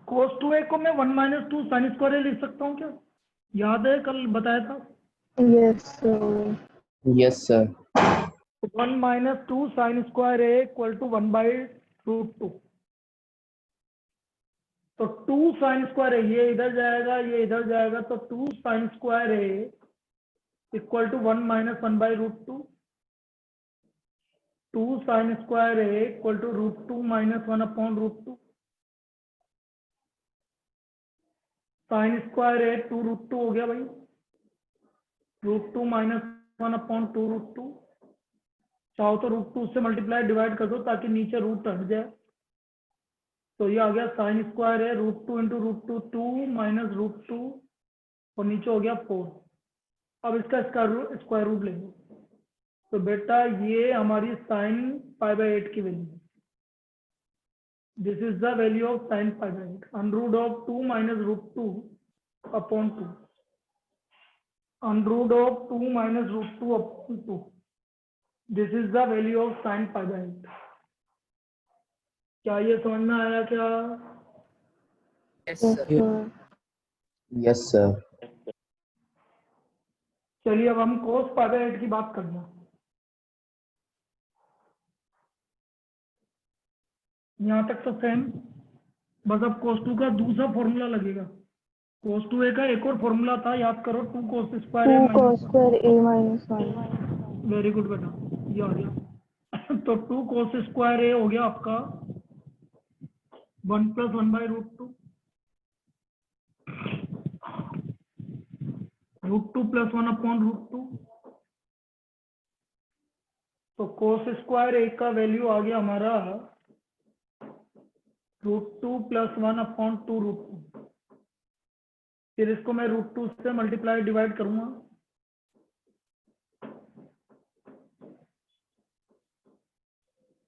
cos 2a को मैं 1 minus 2 sine square ए लिख सकता हूँ क्या? याद है कल बताया था? Yes, sir. Yes, sir. 1 minus 2 sine square a equal to 1 by root 2। तो 2 साइन स्क्वायर ए, ये इधर जाएगा ये इधर जाएगा, तो 2 sine square a equal to 1 minus 1 by root 2। 2 sine square a equal to root 2 minus 1 upon root 2। Sine square a 2 root 2 हो गया भाई, रूट 2 माइनस 1 अपॉन 2 रूट 2। चाहो तो रूट 2 से मल्टीप्लाई डिवाइड कर दो ताकि नीचे रूट हट जाए। तो ये आ गया साइन स्क्वायर है root 2 into root 2 2 minus root 2 और नीचे हो गया 4। अब इसका स्क्वायर रूट लेंगे तो बेटा ये हमारी साइन पाई बाई 8 की वैल्यू है। This is the value of sine pi by 8, under root of 2 minus root 2 upon 2, under root of 2 minus root 2 upon 2। This is the value of sine pi by 8। क्या ये समझ में आया क्या? Yes, sir. Yes, sir. चलिए अब हम cos pi by 8 की बात करते हैं। यहाँ तक तो सेम, बस अब cos 2 का दूसरा फॉर्मूला लगेगा। cos 2a का एक और फॉर्मूला था, याद करो, 2 cos square a 2 minus cos square a minus 1. Very good बेटा, ये आ गया। तो 2 cos स्क्वायर a हो गया आपका 1 plus 1 by root 2, root 2 plus 1 upon root 2। तो cos स्क्वायर a का वैल्यू आ गया हमारा रूट 2 प्लस 1 अपॉन 2 रूट 2। फिर इसको मैं रूट 2 से मल्टीप्लाई डिवाइड करूंगा,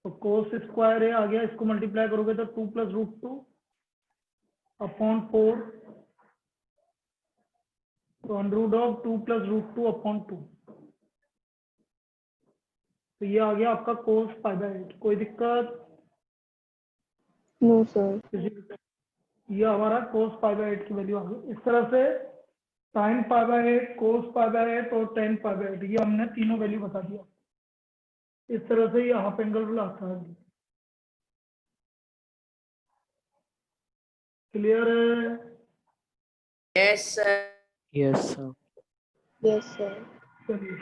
तो cos स्क्वायर a आ गया, इसको मल्टीप्लाई करोगे तो 2 प्लस रूट 2 अपॉन 4, तो under root of 2 plus root 2 upon 2। तो ये आ गया आपका cos पाई बाई 8। कोई दिक्कत? No, sir. ये हमारा cos पाई बाई 8 की वैल्यू आ गई। इस तरह से sin pi by 8, cos pi by 8 और tan पाई बाई 8, ये हमने तीनों वैल्यू बता दिया। इस तरह से ये हाफ एंगल रूल आता है। क्लियर है? Yes, sir. Yes, sir. Yes, sir. चलिए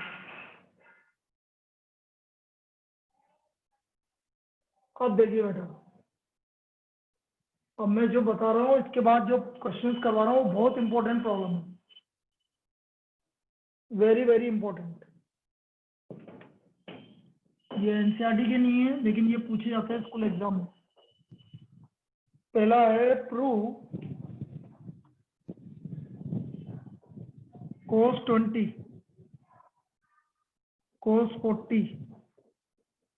अब देखिए बेटा, अब मैं जो बता रहा हूँ इसके बाद जो क्वेश्चंस करवा रहा हूँ वो बहुत इंपॉर्टेंट प्रॉब्लम है, वेरी वेरी इंपॉर्टेंट। ये एनसीईआरटी के नहीं है लेकिन ये पूछे जाते हैं स्कूल एग्जाम में। पहला है prove cos 20, cos 40,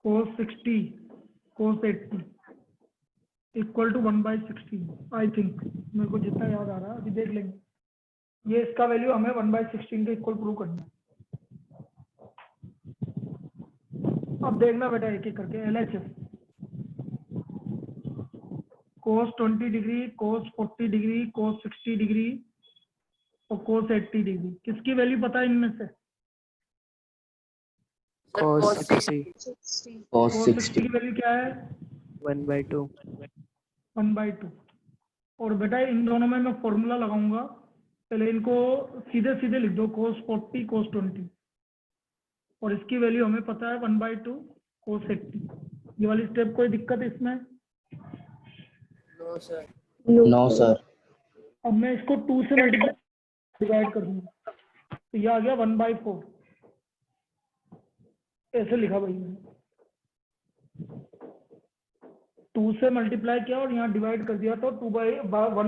cos 60, cos 80 equal to 1 by 16। I think, मेरे को जितना याद आ रहा है, अभी देख लेंगे। ये इसका वैल्यू हमें 1 बाई 16 के इक्वल प्रूव करना है। अब देखना बेटा एक एक करके। LHS cos 20 degree, cos 40 degree, cos 60 degree और cos 80 डिग्री, किसकी वैल्यू पता है इनमें से? Cos 60, Cos cos 60 60. की वैल्यू क्या है? 1 by 2. 1 बाई 2। और बेटा इन दोनों में मैं फॉर्मूला लगाऊंगा, पहले इनको सीधे सीधे लिख दो, cos 40 cos 20, और इसकी वैल्यू हमें पता है 1 बाई 2 cos 80। ये वाली स्टेप कोई दिक्कत है इसमें? No, sir. No, sir. अब मैं इसको 2 से मल्टीप्लाई डिवाइड कर दूंगा, तो ये आ गया 1 बाई 4। ऐसे लिखा भाई मैंने, 2 से मल्टीप्लाई किया और यहाँ डिवाइड कर दिया, तो 1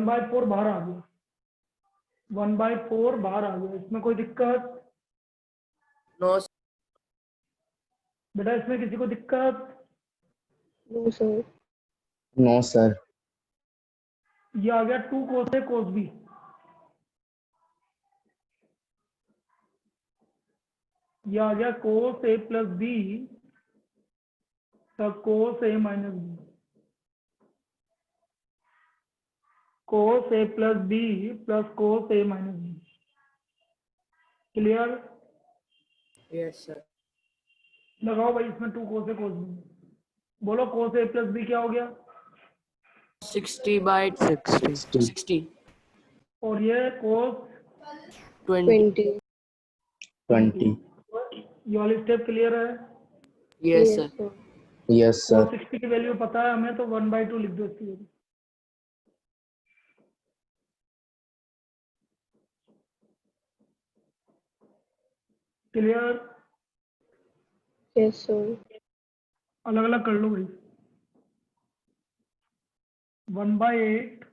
बाई 4 बाहर आ गया, 1 बाई 4 बाहर आ गया। इसमें कोई दिक्कत? No, sir. बेटा इसमें किसी को दिक्कत? No, sir. No, sir. ये आ गया 2 cos A cos B। ये आ गया cos A plus B cos A minus B। cos a plus b plus cos a minus b। Clear? Yes, sir. लगाओ भाई इसमें 2 cos a cos b। बोलो cos a plus b क्या हो गया? 60 by 60. 60. और ये cos 20. 20 20 ये वाली स्टेप क्लियर है? Yes, sir. sir yes sir cos 60 की वैल्यू पता है हमें, तो 1/2 लिख दो इसकी वैल्यू। क्लियर? yes sir अलग अलग कर लो भाई। 1/8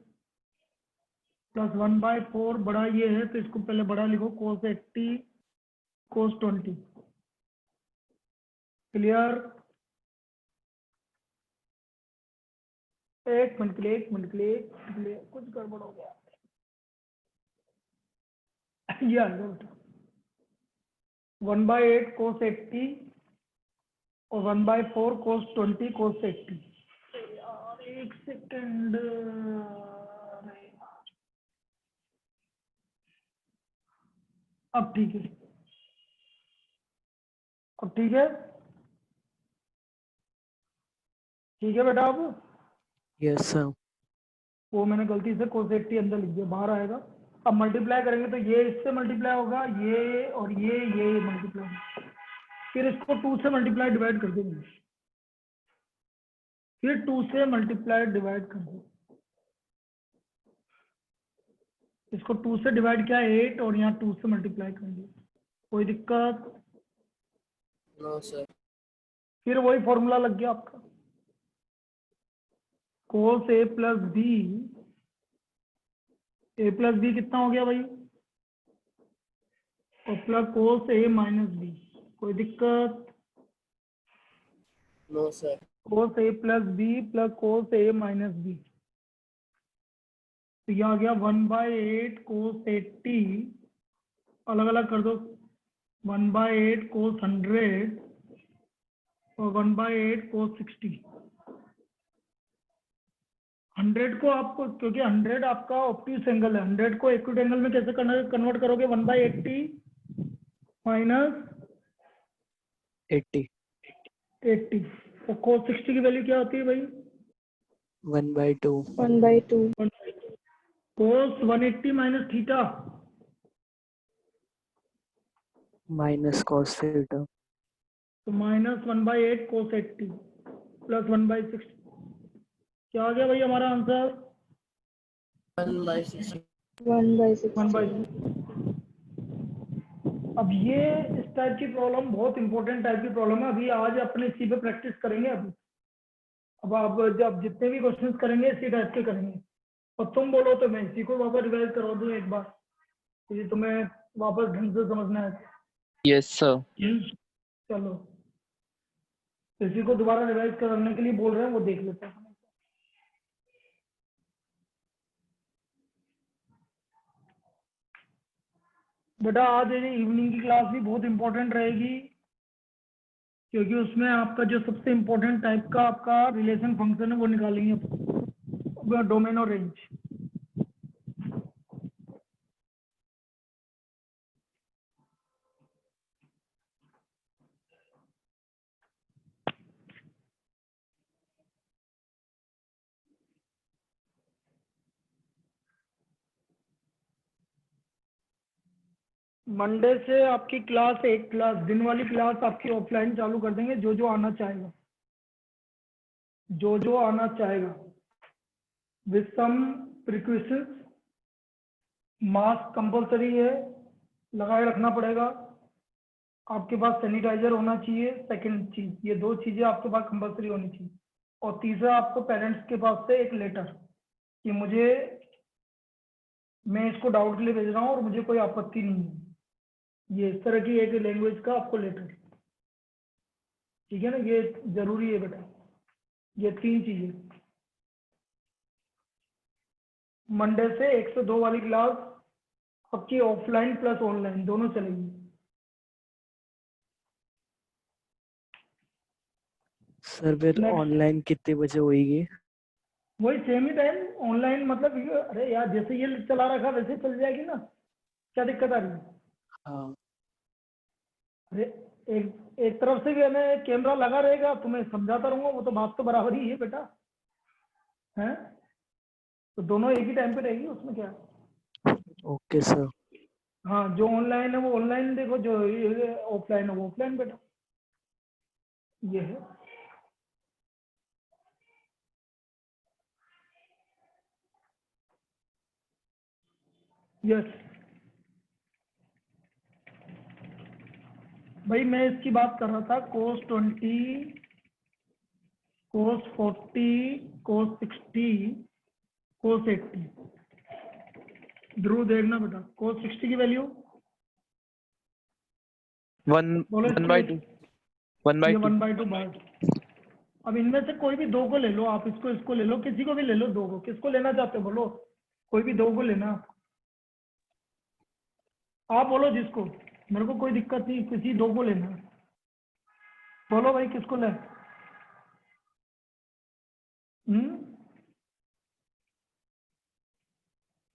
प्लस 1/4 बड़ा ये है, तो इसको पहले बड़ा लिखो, cos 80 cos 20। क्लियर? एक मिनट के लिए कुछ गड़बड़ हो गया। ये आ गया बेटा, 1/8 cos 80 और 1/4 cos 20 cos 80। यार एक सेकेंड, अब ठीक है, अब ठीक है, ठीक है बेटा। अब Yes, sir. वो मैंने गलती से cos 80 अंदर लिख दिया, बाहर आएगा। अब मल्टीप्लाई करेंगे तो ये इससे मल्टीप्लाई होगा, ये और ये मल्टीप्लाई, फिर इसको 2 से मल्टीप्लाई डिवाइड कर देंगे, फिर 2 से मल्टीप्लाई डिवाइड कर दो। इसको 2 से डिवाइड किया 8 और यहाँ 2 से मल्टीप्लाई कर दिया, कोई दिक्कत? No, sir. फिर वही फॉर्मूला लग गया आपका, cos a प्लस बी कितना हो गया भाई, और plus cos a minus B. कोई दिक्कत? No, sir. cos a plus B plus cos a minus B, तो यह आ गया 1/8 cos 80, अलग अलग कर दो, 1/8 cos 100 और 1/8 cos 60। 100 को आपको, क्योंकि 100 आपका ऑब्ट्यूस एंगल है, 100 को एक्यूट एंगल में कैसे कन्वर्ट करोगे? 1/80 माइनस 80. 80, और cos 60 की वैल्यू क्या होती है भाई? 1/2. 1/2 cos 180 minus theta, Minus cos theta. तो माइनस 1/8 cos 80 प्लस 1/6। क्या आ गया भाई हमारा आंसर? 1/60. 1/60 1/6। अब ये इस टाइप की प्रॉब्लम बहुत इंपॉर्टेंट टाइप की प्रॉब्लम है, अभी आज अपने इसी पे प्रैक्टिस करेंगे। अभी अब आप जब जितने भी क्वेश्चंस करेंगे इसी टाइप के करेंगे, और तुम बोलो तो मैं इसी को वापस रिवाइज करवा दूं एक बार, क्योंकि तुम्हें वापस ढंग से समझना है। yes sir चलो, इसी को दोबारा रिवाइज करने के लिए बोल रहे हैं, वो देख लेते हैं। बेटा आज इवनिंग की क्लास भी बहुत इंपॉर्टेंट रहेगी, क्योंकि उसमें आपका जो सबसे इंपॉर्टेंट टाइप का आपका रिलेशन फंक्शन है वो निकालेंगे, डोमेन और रेंज। मंडे से आपकी क्लास, एक क्लास दिन वाली क्लास आपकी ऑफलाइन चालू कर देंगे, जो जो आना चाहेगा, जो जो आना चाहेगा, with some precautions. Mask compulsory है, लगाए रखना पड़ेगा, आपके पास सैनिटाइजर होना चाहिए। सेकंड चीज, ये 2 चीजें आपके पास कंपलसरी होनी चाहिए। और तीसरा, आपको पेरेंट्स के पास से एक लेटर कि मुझे, मैं इसको डाउट के लिए भेज रहा हूँ और मुझे कोई आपत्ति नहीं है, ये इस तरह की एक लैंग्वेज का आपको लेटर, ठीक है ना? ये जरूरी है बेटा, ये 3 चीजें। मंडे से 1 से 2 वाली क्लास आपकी ऑफलाइन प्लस ऑनलाइन दोनों चलेगी। Sir, फिर Next. online कितने बजे होएगी? वही सेम ही टाइम ऑनलाइन मतलब अरे यार जैसे ये चला रखा वैसे चल जाएगी ना, क्या दिक्कत आ रही है? हाँ अरे एक एक तरफ से भी हमें कैमरा लगा रहेगा, तुम्हें समझाता रहूंगा, वो तो बात तो बराबर ही है बेटा, हैं? तो दोनों एक ही टाइम पे रहेगी, उसमें क्या है? Okay sir. हाँ, जो ऑनलाइन है वो ऑनलाइन देखो, जो ऑफलाइन है वो ऑफलाइन बेटा, ये है। यस भाई, मैं इसकी बात कर रहा था, cos 20, cos 40, cos 60, cos 80। ध्रुव देखना बेटा, cos 60 की वैल्यू वन बोलो वन इसकी, बाई टू, वन बाई ये टू। 1/2 बार। अब इनमें से कोई भी दो को ले लो आप, इसको ले लो, किसी को भी ले लो, दो को, किसको लेना चाहते हो बोलो, कोई भी दो को लेना, आप बोलो जिसको, मेरे को कोई दिक्कत नहीं, किसी दो को लेना, बोलो भाई किसको ले।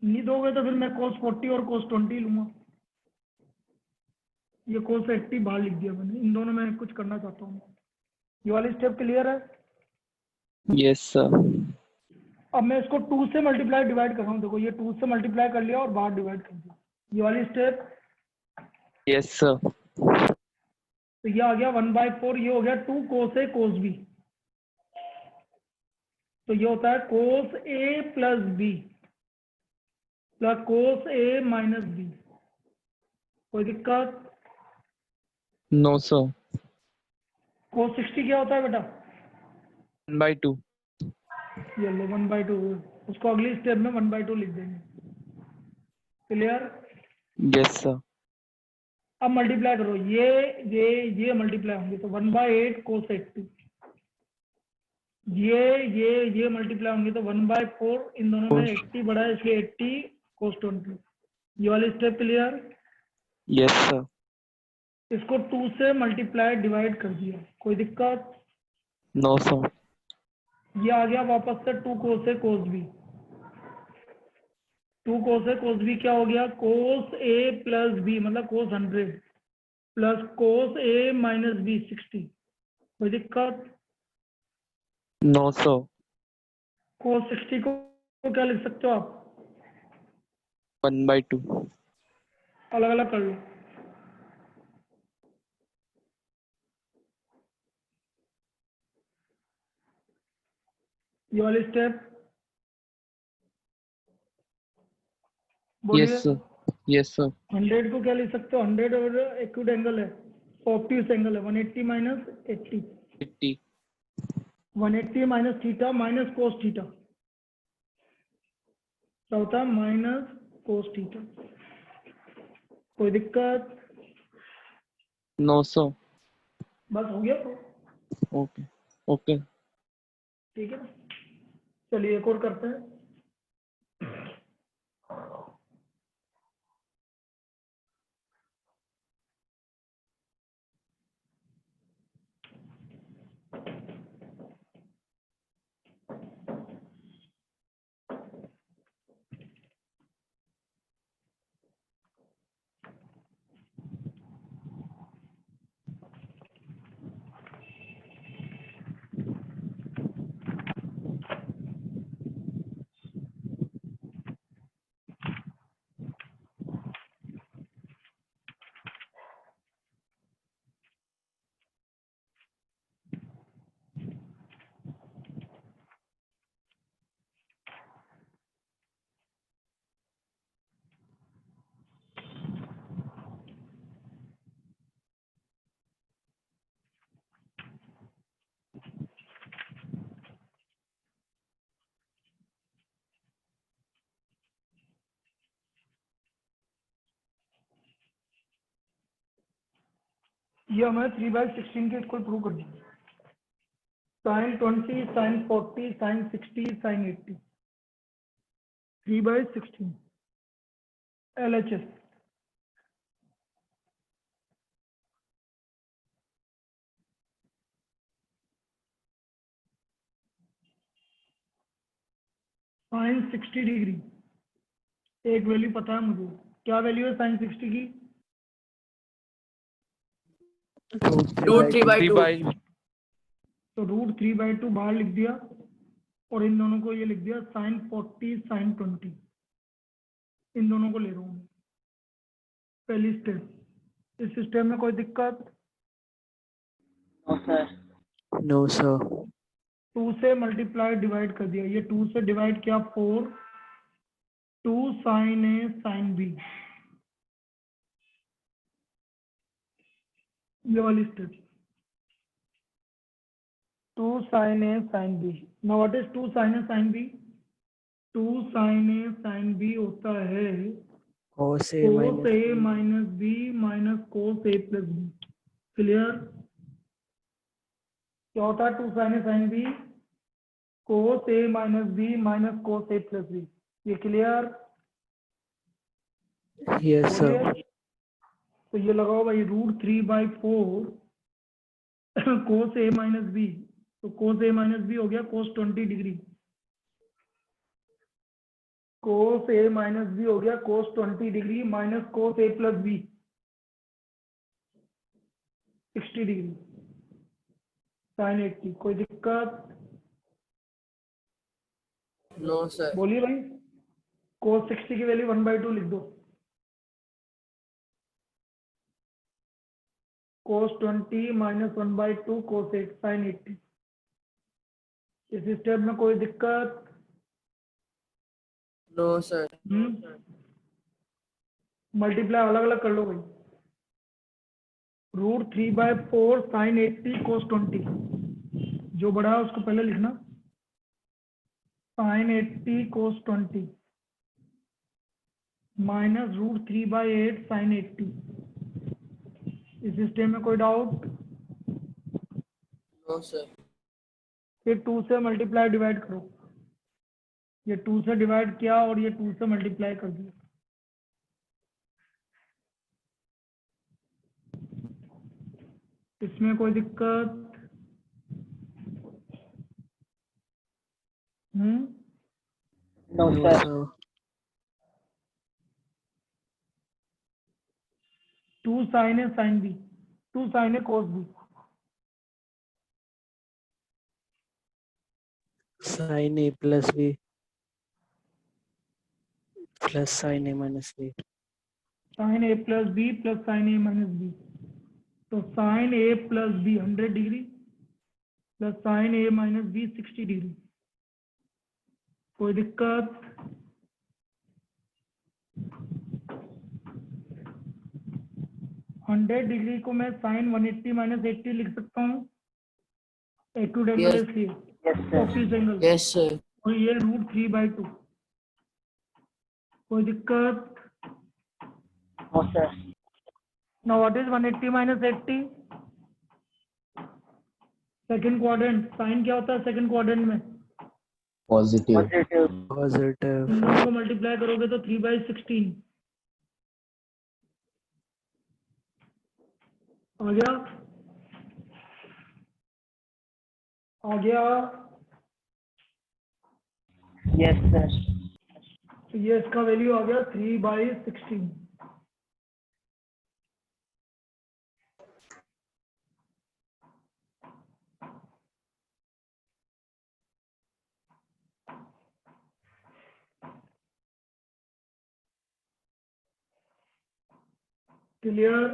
नहीं दोगे तो फिर मैं cos 40 और cos 20 लूंगा, ये cos 80 बाहर लिख दिया मैंने, इन दोनों में कुछ करना चाहता हूँ। ये वाली स्टेप क्लियर है? Yes sir. अब मैं इसको 2 से मल्टीप्लाई डिवाइड कर रहा हूँ, देखो ये 2 से मल्टीप्लाई कर लिया और बाहर डिवाइड कर दिया, ये वाली स्टेप। Yes sir. तो ये आ गया 1/4, ये हो गया 2 cos A cos B, तो ये होता है cos A plus B plus cos A minus B। कोई दिक्कत? No sir. cos 60 क्या होता है बेटा? 1/2। ये लो 1/2, उसको अगली स्टेप में 1/2 लिख देंगे। क्लियर? Yes sir. अब मल्टीप्लाई करो, ये मल्टीप्लाई होंगे तो 1/8 cos 80, ये मल्टीप्लाई होंगे तो 1/4, इन दोनों में 80 बड़ा है इसलिए 80 cos 20। ये वाली स्टेप क्लियर? Yes sir. इसको 2 से मल्टीप्लाई डिवाइड कर दिया, कोई दिक्कत? No sir. ये आ गया वापस से 2 cos A cos B, 2 cos A cos B क्या हो गया, cos A प्लस B मतलब cos 100 plus cos A minus B 60। कोई दिक्कत? No sir. cos 60 को क्या लिख सकते हो आप? 1/2। अलग अलग कर लो, ये वाली स्टेप यस बोलिए। सर। Yes sir. 100 को क्या लिख सकते हो, 100 और एक्यूट एंगल है, ऑब्ट्यूस एंगल है, 180 minus 80, 80। 180 minus theta minus cos theta, क्या होता है माइनस कोस थीटा। कोई दिक्कत? No sir. बस हो गया तो, ओके। ओके। ठीक है ना, चलिए एक और करते हैं। ये हमें 3/16 के इक्वल प्रूव कर दिया, sine 20 sine 40 sine 60 sine 80, 3/16 LHS। Sine 60 degree, एक वैल्यू पता है मुझे, क्या वैल्यू है साइन 60 की? Root 3 by 3 2. by तो √3/2 बाहर लिख दिया और इन दोनों को ये लिख दिया साइन 40 साइन 20, इन दोनों को ले रहा हूँ मैं। पहली स्टेप, इस सिस्टम में कोई दिक्कत? No, sir. 2 से मल्टीप्लाई डिवाइड कर दिया, ये 2 से डिवाइड किया 4, 2 साइन ए साइन बी, ये वाली step, 2 sin A sin B. Now what is 2 sin A sin B? 2 sin A sin B होता है Cos A cos A minus minus B minus cos A plus B. Clear? क्या होता है 2 sin A sin B? cos A minus B minus cos A plus B. ये clear? Yes, sir. तो ये लगाओ भाई √3/4 cos A minus B, तो cos A minus B हो गया cos 20 degree, cos A minus B हो गया cos 20 degree minus cos A plus B 60 degree sin 80। कोई दिक्कत? No, sir. बोलिए भाई, cos 60 की वैल्यू 1/2 लिख दो, cos 20 माइनस 1/2 cos 8 sin 80। इस स्टेप में कोई दिक्कत? No, sir. मल्टीप्लाई अलग अलग कर लो भाई, √3/4 sin 80 cos 20, जो बड़ा है उसको पहले लिखना, sin 80 cos 20 माइनस √3/8 sin 80। इस सिस्टम में कोई डाउट? No, sir. फिर 2 से मल्टीप्लाई डिवाइड करो, ये 2 से डिवाइड किया और ये 2 से मल्टीप्लाई कर दिया, इसमें कोई दिक्कत? No, sir. 2 sin A sin B, 2 sin A cos B, Sin A plus B plus sin A minus B. sin A plus B plus sin A minus B, तो sin A plus B 100 degree plus sin A minus B 60 degree. कोई दिक्कत? Hundred degree को मैं sin 180 minus 80 लिख सकता हूँ, acute angle Yes. इसलिए obvious angle, Yes, sir. और ये √3/2। कोई दिक्कत? Now what is 180 minus 80? Second quadrant, sine क्या होता है सेकंड क्वाड्रेंट में? Positive, Positive. इन दोनों को मल्टीप्लाई करोगे तो 3/16 आ गया, आ गया। Yes, sir. तो ये इसका वैल्यू आ गया 3/16। क्लियर?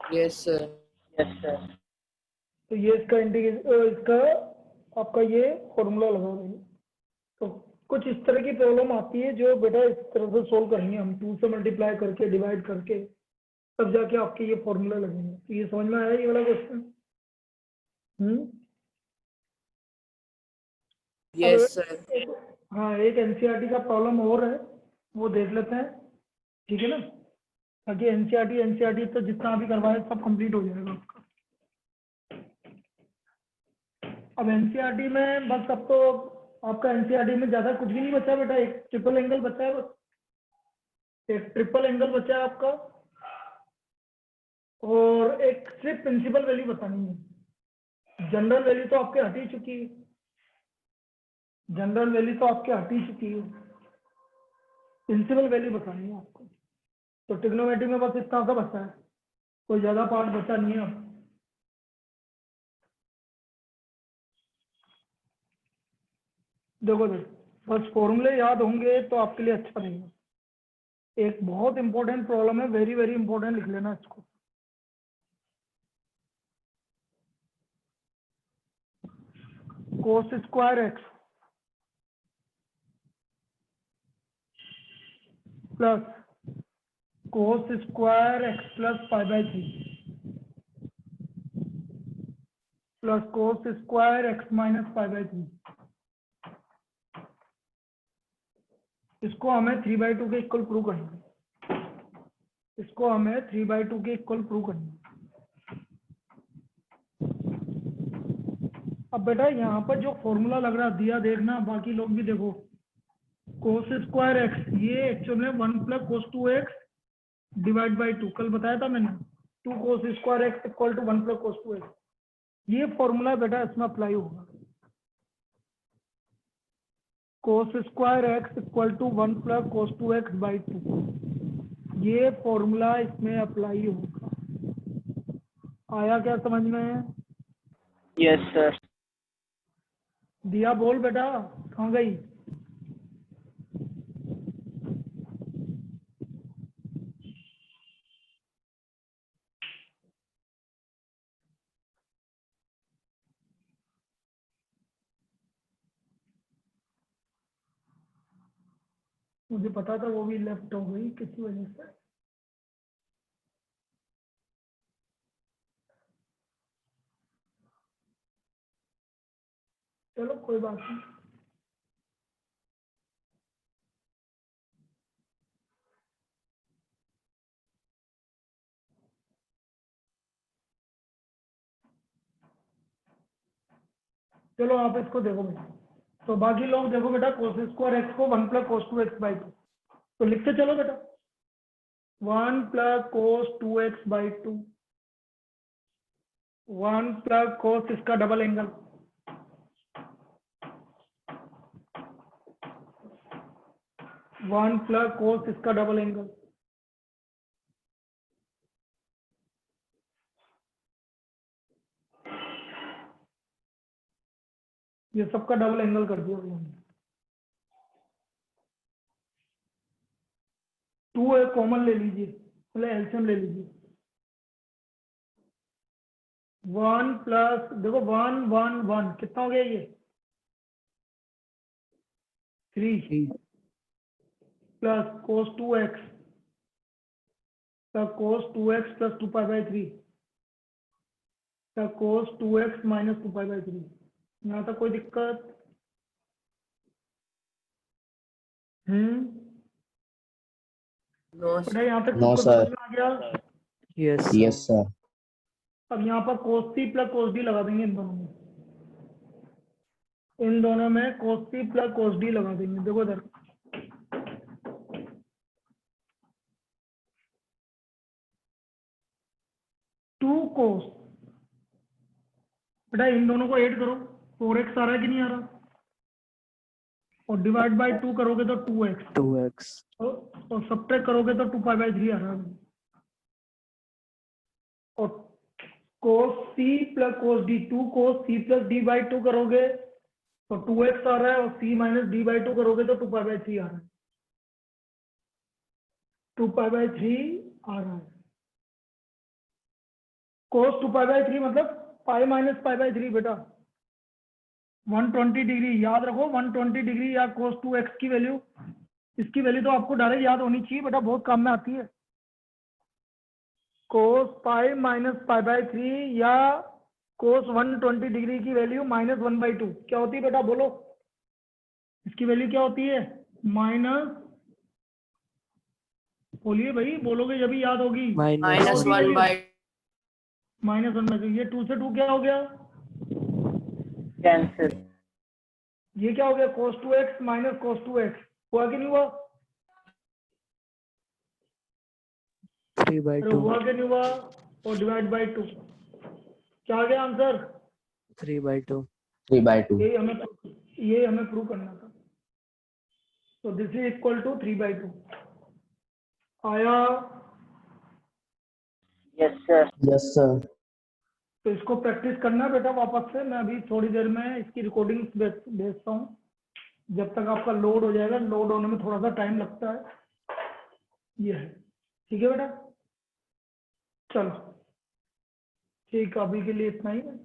Yes, sir. तो ये इसका इसका आपका ये फॉर्मूला लगा देंगे। तो कुछ इस तरह की प्रॉब्लम आती है जो बेटा इस तरह से सोल्व करेंगे हम, 2 से मल्टीप्लाई करके डिवाइड करके, तब जाके आपके ये फॉर्मूला लगेंगे। तो ये समझ में आया ये वाला क्वेश्चन? Yes, sir. हाँ, एक एनसीईआरटी का प्रॉब्लम और है, वो देख लेते हैं, ठीक है ना, ताकि एनसीईआरटी तो जितना अभी करवाए सब कंप्लीट हो जाएगा आपका। अब एनसीईआरटी में बस अब तो आपका एनसीईआरटी में ज्यादा कुछ भी नहीं बचा बेटा, एक ट्रिपल एंगल बचा है बस, एक ट्रिपल एंगल बचा है आपका, और एक सिर्फ प्रिंसिपल वैल्यू बतानी है, जनरल वैल्यू तो आपके हट ही चुकी है। जनरल वैल्यू तो आपके हट ही चुकी है, प्रिंसिपल वैल्यू बतानी है आपको। तो ट्रिग्नोमेट्री में बस इतना सा बचा है, कोई ज्यादा पार्ट बचा नहीं है अब। देखो बस फॉर्मूले याद होंगे तो आपके लिए अच्छा रहेगा। एक बहुत इंपॉर्टेंट प्रॉब्लम है, वेरी वेरी इंपॉर्टेंट, लिख लेना इसको। कोस square x plus cos square x plus pi by 3 plus cos square x minus pi by 3, इसको हमें 3/2 के इक्वल प्रूव करना है। इसको हमें 3/2 के इक्वल प्रूव करना है। अब बेटा यहाँ पर जो फॉर्मूला लग रहा दिया देखना, बाकी लोग भी देखो। कोस स्क्वायर एक्स ये एक्चुअल में 1 plus cos 2x divide by 2, कल बताया था मैंने, 2 cos square x equal to 1 plus cos 2x। ये फॉर्मूला बेटा इसमें अप्लाई होगा। Cos square x equal to 1 plus cos 2x by 2, ये फॉर्मूला इसमें अप्लाई होगा। आया क्या समझ में? Yes, sir. दिया बोल बेटा, कहाँ गई? मुझे पता था वो भी लेफ्ट हो गई किसी वजह से। चलो कोई बात नहीं। चलो आप इसको देखो बेटा। तो बाकी लोग देखो बेटा, कोस स्क्वायर एक्स को 1 प्लस कोस 2x बाई 2, तो लिखते चलो बेटा 1 plus cos 2x by 2, 1 plus cos इसका double angle, one plus cos इसका डबल एंगल, ये सबका डबल एंगल कर दिया हमने। 2 एक कॉमन ले लीजिए, मतलब एलसीएम ले लीजिए। 1 प्लस देखो 1 1 1 कितना हो गया ये 3 plus cos 2x plus cos 2x plus 2 pi by 3 plus cos 2x minus 2 pi by 3। यहाँ तक कोई दिक्कत? No, बेटा यहाँ तक No, सबको sir. समझ में आ गया? Yes, Yes, sir. अब यहाँ पर कोस सी प्लस कोस डी लगा देंगे इन दोनों में। इन दोनों में कोस सी प्लस कोस डी लगा देंगे। देखो इधर, टू कोस, बेटा इन दोनों को ऐड करो, 4x आ रहा है कि नहीं आ रहा, और डिवाइड बाय 2 करोगे तो 2x, 2x. और सब्ट्रैक्ट करोगे तो 2 पाई बाई 3 आ रहा है। और cos C plus cos D, 2 cos C plus D by 2 करोगे तो 2x आ रहा है, और सी माइनस डी बाई 2 करोगे तो 2 पाई बाई 3 आ रहा है। 2 पाई बाई 3 आ रहा है। कोस 2 पाई बाई 3 मतलब पाई माइनस पाई बाई 3 बेटा। 120 डिग्री याद रखो, 120 डिग्री या कोस 2x की वैल्यू, इसकी वैल्यू तो आपको डायरेक्ट याद होनी चाहिए बेटा, बहुत काम में आती है। कोस पाई माइनस पाई बाई 3 या कोस 120 डिग्री की वैल्यू -1/2 क्या होती है बेटा, बोलो इसकी वैल्यू क्या होती है? माइनस, बोलिए भाई, बोलोगे जब भी याद होगी। minus 1 by -1/2, ये 2 से 2 क्या हो गया? Cancel. ये क्या हो गया? cos 2x minus cos 2x, हुआ कि नहीं हुआ? 3 by अरे 2. हुआ कि नहीं हुआ? और डिवाइड बाई 2, क्या आ गया आंसर? 3 by 2. 3/2. यही हमें ये हमें प्रूव करना था। तो दिस इज इक्वल टू 3/2 आया। Yes sir. Yes, sir. तो इसको प्रैक्टिस करना है बेटा वापस से। मैं अभी थोड़ी देर में इसकी रिकॉर्डिंग भेजता हूँ। जब तक आपका लोड हो जाएगा, लोड होने में थोड़ा सा टाइम लगता है। ये है, ठीक है बेटा। चलो ठीक है, अभी के लिए इतना ही है।